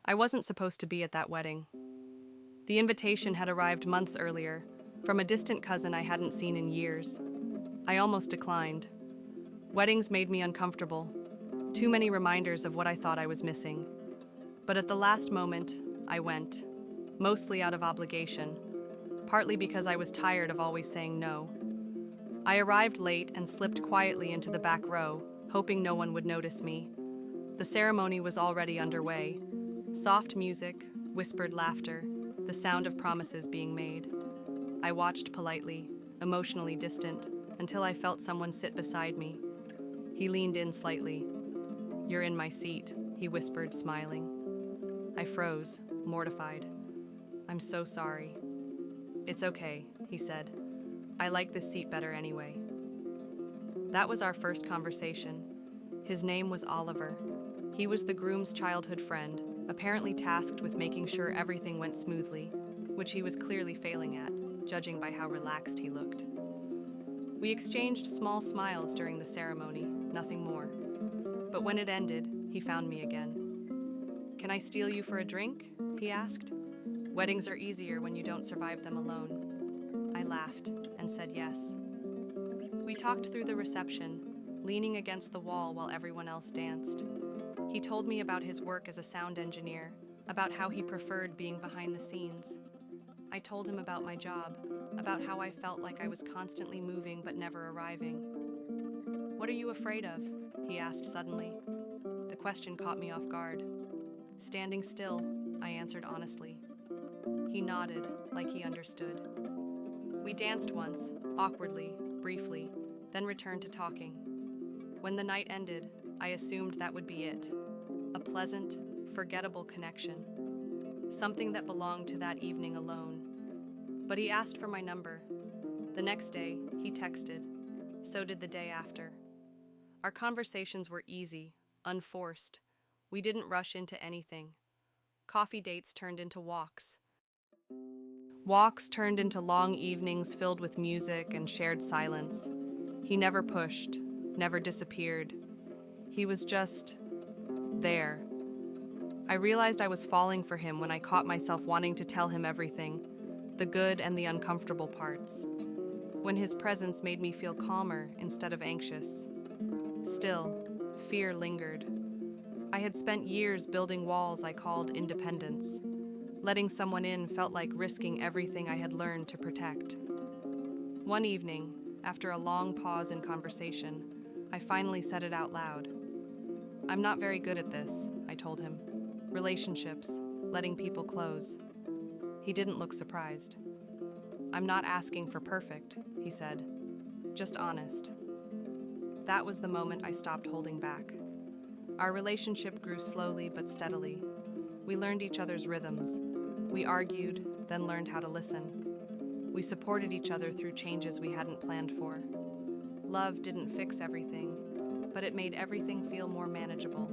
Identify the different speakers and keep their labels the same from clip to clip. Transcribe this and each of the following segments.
Speaker 1: I wasn't supposed to be at that wedding. The invitation had arrived months earlier, from a distant cousin I hadn't seen in years. I almost declined. Weddings made me uncomfortable. Too many reminders of what I thought I was missing. But at the last moment, I went, mostly out of obligation, partly because I was tired of always saying no. I arrived late and slipped quietly into the back row, hoping no one would notice me. The ceremony was already underway. Soft music, whispered laughter, the sound of promises being made. I watched politely, emotionally distant, until I felt someone sit beside me. He leaned in slightly. "You're in my seat," he whispered, smiling. I froze, mortified. "I'm so sorry." "It's okay," he said. "I like this seat better anyway." That was our first conversation. His name was Oliver. He was the groom's childhood friend, apparently tasked with making sure everything went smoothly, which he was clearly failing at, judging by how relaxed he looked. We exchanged small smiles during the ceremony, nothing more. But when it ended, he found me again. "Can I steal you for a drink?" he asked. "Weddings are easier when you don't survive them alone." I laughed and said yes. We talked through the reception, leaning against the wall while everyone else danced. He told me about his work as a sound engineer, about how he preferred being behind the scenes. I told him about my job, about how I felt like I was constantly moving but never arriving. "What are you afraid of?" he asked suddenly. The question caught me off guard. "Standing still," I answered honestly. He nodded, like he understood. We danced once, awkwardly, briefly, then returned to talking. When the night ended, I assumed that would be it. A pleasant, forgettable connection. Something that belonged to that evening alone. But he asked for my number. The next day, he texted. So did the day after. Our conversations were easy, unforced. We didn't rush into anything. Coffee dates turned into walks. Walks turned into long evenings filled with music and shared silence. He never pushed, never disappeared. He was just there. I realized I was falling for him when I caught myself wanting to tell him everything, the good and the uncomfortable parts. When his presence made me feel calmer instead of anxious. Still, fear lingered. I had spent years building walls I called independence. Letting someone in felt like risking everything I had learned to protect. One evening, after a long pause in conversation, I finally said it out loud. "I'm not very good at this," I told him. "Relationships, letting people close." He didn't look surprised. "I'm not asking for perfect," he said. "Just honest." That was the moment I stopped holding back. Our relationship grew slowly but steadily. We learned each other's rhythms. We argued, then learned how to listen. We supported each other through changes we hadn't planned for. Love didn't fix everything, but it made everything feel more manageable.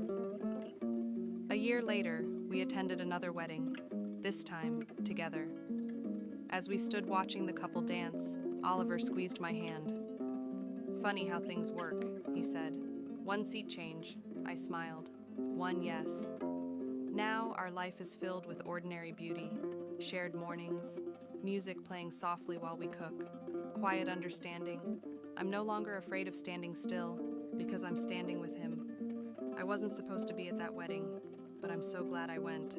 Speaker 1: A year later, we attended another wedding, this time together. As we stood watching the couple dance, Oliver squeezed my hand. "Funny how things work," he said. "One seat change," I smiled. "One yes." Now our life is filled with ordinary beauty, shared mornings, music playing softly while we cook, quiet understanding. I'm no longer afraid of standing still, because I'm standing with him. I wasn't supposed to be at that wedding, but I'm so glad I went.